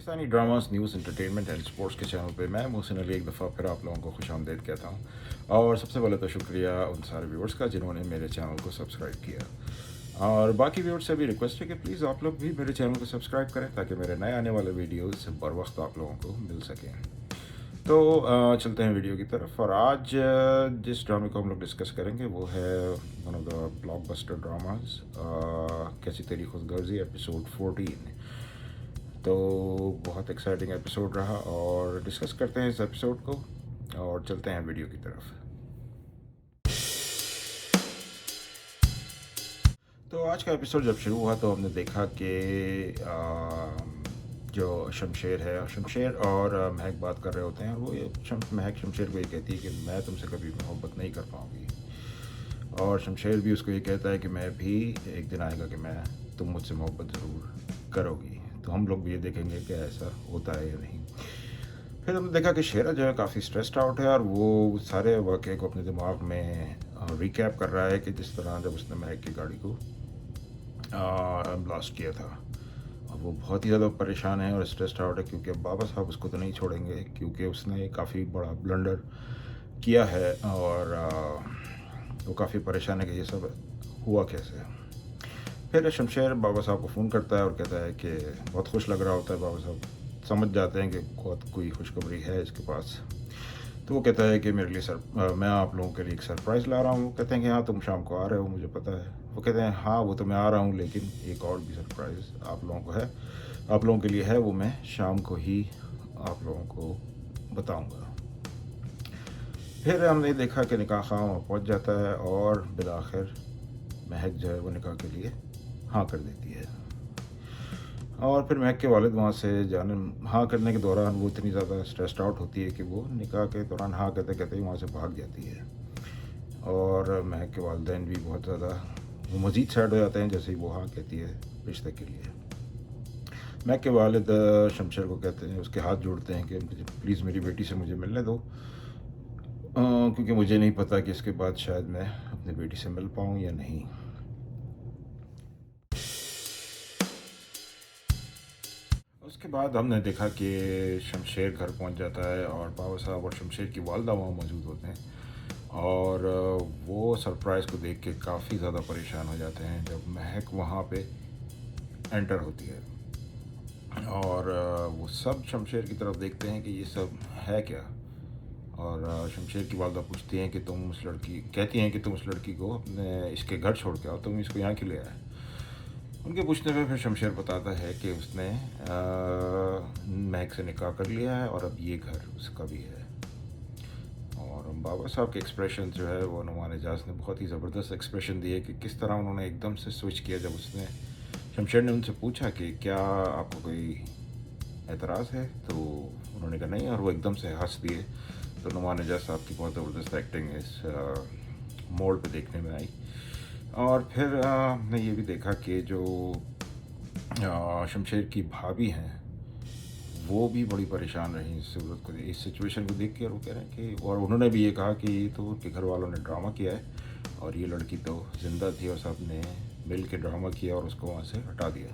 Pakistani dramas news entertainment and sports के channel पे मैं मोहसिन अली एक दफ़ा फिर आप लोगों को खुशामदीद कहता हूँ। और सबसे पहले तो शुक्रिया उन सारे व्यूअर्स का जिन्होंने मेरे चैनल को सब्सक्राइब किया। और बाकी व्यूअर्स से भी रिक्वेस्ट है कि प्लीज़ आप लोग भी मेरे चैनल को सब्सक्राइब करें ताकि मेरे नए आने वाले वीडियोज़ बर वक्त आप लोगों को मिल सकें। तो चलते हैं वीडियो की तरफ। और आज जिस ड्रामे को हम लोग डिस्कस करेंगे वो है one of the blockbuster dramas, कैसी तेरी खुदगर्जी एपिसोड 14। तो बहुत एक्साइटिंग एपिसोड रहा और डिस्कस करते हैं इस एपिसोड को और चलते हैं वीडियो की तरफ। तो आज का एपिसोड जब शुरू हुआ तो हमने देखा कि जो शमशेर है, शमशेर और महक बात कर रहे होते हैं और वो महक शमशेर को ये कहती है कि मैं तुमसे कभी मोहब्बत नहीं कर पाऊँगी। और शमशेर भी उसको ये कहता है कि मैं भी एक दिन आएगा कि मैं तुम मुझसे मोहब्बत ज़रूर करोगी। तो हम लोग भी ये देखेंगे कि ऐसा होता है या नहीं। फिर हमने देखा कि शेरा जो है काफ़ी स्ट्रेस्ड आउट है और वो सारे वाक़े को अपने दिमाग में रिकैप कर रहा है कि जिस तरह जब उसने महक की गाड़ी को ब्लास्ट किया था। और वो बहुत ही ज़्यादा परेशान है और स्ट्रेस्ड आउट है क्योंकि अब बाबा साहब उसको तो नहीं छोड़ेंगे क्योंकि उसने काफ़ी बड़ा ब्लंडर किया है। और वो काफ़ी परेशान है कि ये सब हुआ कैसे। फिर शमशेर बाबा साहब को फ़ोन करता है और कहता है कि बहुत खुश लग रहा होता है। बाबा साहब समझ जाते हैं कि बहुत कोई खुशखबरी है इसके पास। तो वो कहता है कि मेरे लिए मैं आप लोगों के लिए एक सरप्राइज़ ला रहा हूँ। कहते हैं कि हाँ तुम शाम को आ रहे हो, मुझे पता है। वो कहते हैं हाँ वो तो मैं आ रहा हूँ, लेकिन एक और भी सरप्राइज़ आप लोगों को है, आप लोगों के लिए है, वो मैं शाम को ही आप लोगों को बताऊँगा। फिर हमने देखा कि निकाह खां वहाँ पहुँच जाता है और बिलाखिर महक जो है वो निकाह के लिए हाँ कर देती है। और फिर महक के वालिद वहाँ से जाने हाँ करने के दौरान वो इतनी ज़्यादा स्ट्रेस्ड आउट होती है कि वो निकाह के दौरान हाँ कहते कहते ही वहाँ से भाग जाती है। और महक के वालिदैन भी बहुत ज़्यादा वो मज़ीद सैड हो जाते हैं जैसे ही वो हाँ कहती है रिश्ते के लिए। महक के वालिद शमशेर को कहते हैं, उसके हाथ जोड़ते हैं कि प्लीज़ मेरी बेटी से मुझे मिलने दो, क्योंकि मुझे नहीं पता कि इसके बाद शायद मैं अपनी बेटी से मिल पाऊँ या नहीं। उसके बाद हमने देखा कि शमशेर घर पहुंच जाता है और बाबा साहब और शमशेर की वालदा वहाँ मौजूद होते हैं। और वो सरप्राइज़ को देख के काफ़ी ज़्यादा परेशान हो जाते हैं जब महक वहाँ पे एंटर होती है। और वो सब शमशेर की तरफ देखते हैं कि ये सब है क्या। और शमशेर की वालदा पूछती हैं कि तुम उस लड़की कहती हैं कि तुम उस लड़की को अपने इसके घर छोड़ के आओ, तुम इसको यहाँ क्यों ले आए। उनके पूछने पे फिर शमशेर बताता है कि उसने महक से निकाह कर लिया है और अब ये घर उसका भी है। और बाबा साहब के एक्सप्रेशन जो है वो नुमान एजाज ने बहुत ही ज़बरदस्त एक्सप्रेशन दिए कि किस तरह उन्होंने एकदम से स्विच किया जब उसने शमशेर ने उनसे पूछा कि क्या आपको कोई एतराज़ है, तो उन्होंने कहा नहीं, और वो एकदम से हंस दिए। तो नुमान एजाज साहब की बहुत ज़बरदस्त एक्टिंग इस मोड़ पे देखने में आई। और फिर हमने ये भी देखा कि जो शमशेर की भाभी हैं वो भी बड़ी परेशान रही इस सूरत को, इस सिचुएशन को देख के। और वो कह रहे हैं कि, और उन्होंने भी ये कहा कि ये तो उनके घर वालों ने ड्रामा किया है और ये लड़की तो ज़िंदा थी और सब ने मिल के ड्रामा किया और उसको वहाँ से हटा दिया।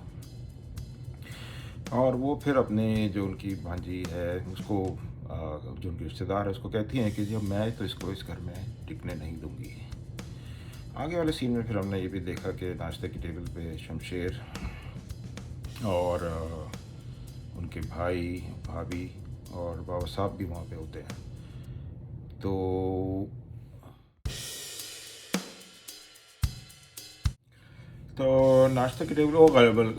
और वो फिर अपने जो उनकी भांजी है उसको जो उनके रिश्तेदार है उसको कहती हैं कि जब मैं तो इसको इस घर में टिकने नहीं दूँगी। आगे वाले सीन में फिर हमने ये भी देखा कि नाश्ते की टेबल पे शमशेर और उनके भाई भाभी और बाबा साहब भी वहाँ पे होते हैं। तो नाश्ते की टेबल वो गलबल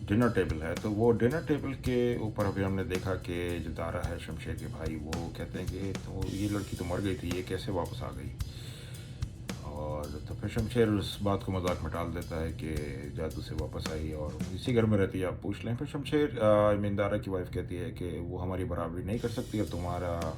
डिनर टेबल है। तो वो डिनर टेबल के ऊपर अभी हमने देखा कि जो दारा है शमशेर के भाई, वो कहते हैं कि तो ये लड़की तो मर गई थी, ये कैसे वापस आ गई। और तो फिर शमशेर उस बात को मजाक में टाल देता है कि जादू से वापस आई और इसी घर में रहती है, आप पूछ लें। फिर शमशेर मीनदारा की वाइफ कहती है कि वो हमारी बराबरी नहीं कर सकती और तुम्हारा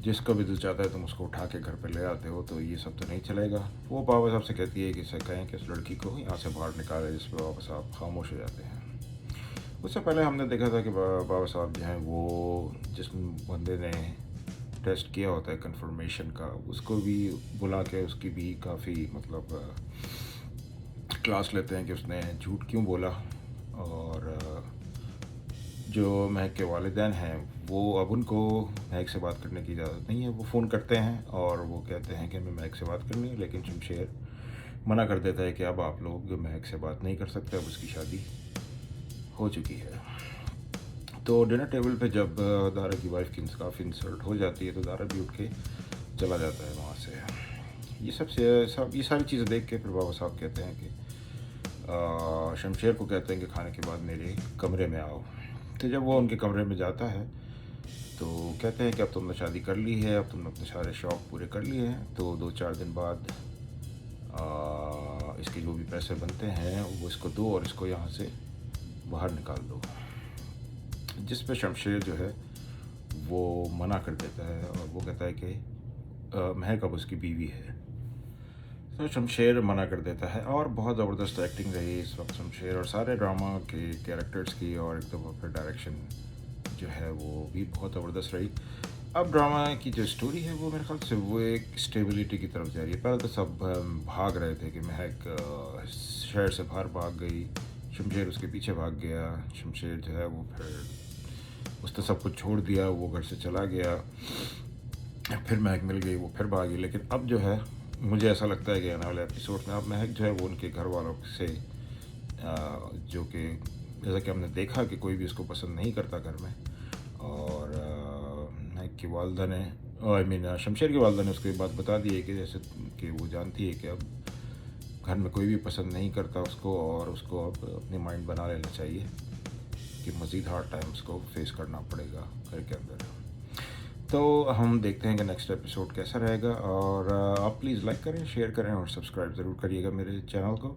जिसको भी दिल चाहता है तुम उसको उठा के घर पे ले आते हो, तो ये सब तो नहीं चलेगा। वो बाबा साहब से कहती है कि इसे कहें कि इस लड़की को यहाँ से बाहर निकाले, जिस पर बाबा साहब खामोश हो जाते हैं। उससे पहले हमने देखा था कि बाबा साहब जो हैं वो जिस बंदे ने टेस्ट किया होता है कंफर्मेशन का, उसको भी बुला के उसकी भी काफ़ी मतलब क्लास लेते हैं कि उसने झूठ क्यों बोला। और जो महक के वालिदैन हैं वो अब उनको महक से बात करने की इजाज़त नहीं है। वो फ़ोन करते हैं और वो कहते हैं कि हमें महक से बात करनी है, लेकिन शमशेर मना कर देता है कि अब आप लोग महक से बात नहीं कर सकते, अब उसकी शादी हो चुकी है। तो डिनर टेबल पे जब दारा की वाइफ की काफ़ी इंसल्ट हो जाती है तो दारा भी उठ के चला जाता है वहाँ से। ये सारी चीज़ें देख के फिर बाबा साहब कहते हैं कि शमशेर को कहते हैं कि खाने के बाद मेरे कमरे में आओ। तो जब वो उनके कमरे में जाता है तो कहते हैं कि अब तुमने शादी कर ली है, अब तुमने अपने सारे शौक़ पूरे कर लिए हैं, तो 2-4 दिन बाद इसके जो भी पैसे बनते हैं वो इसको दो और इसको यहाँ से बाहर निकाल दो। जिस पे शमशेर जो है वो मना कर देता है और वो कहता है कि महक अब उसकी बीवी है। तो शमशेर मना कर देता है और बहुत ज़बरदस्त एक्टिंग रही इस वक्त शमशेर और सारे ड्रामा के कैरेक्टर्स की, और एक तो फिर डायरेक्शन जो है वो भी बहुत ज़बरदस्त रही। अब ड्रामा की जो स्टोरी है वो मेरे ख्याल से वो एक स्टेबिलिटी की तरफ जा रही है। पहले तो सब भाग रहे थे कि महक शहर से बाहर भाग गई, शमशेर उसके पीछे भाग गया, शमशेर जो है वो फिर उसने सब कुछ छोड़ दिया, वो घर से चला गया, फिर महक मिल गई, वो फिर भागी। लेकिन अब जो है मुझे ऐसा लगता है कि आने वाले एपिसोड में अब महक जो है वो उनके घर वालों से जो कि जैसा कि हमने देखा कि कोई भी उसको पसंद नहीं करता घर में, और महक की वालदा ने शमशेर की वालदा ने उसको ये बात बता दी है कि जैसे कि वो जानती है कि अब घर में कोई भी पसंद नहीं करता उसको, और उसको अब अपनी माइंड बना लेना चाहिए कि मज़ीद हार्ड टाइम्स को फेस करना पड़ेगा घर के अंदर। तो हम देखते हैं कि नेक्स्ट एपिसोड कैसा रहेगा, और आप प्लीज़ लाइक करें, शेयर करें और सब्सक्राइब ज़रूर करिएगा मेरे चैनल को,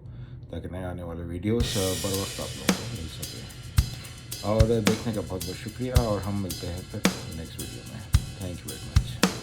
ताकि नए आने वाले वीडियोस बर वक्त आप लोगों को मिल सके। और देखने का बहुत बहुत शुक्रिया, और हम मिलते हैं फिर नेक्स्ट वीडियो में। Thank you very much.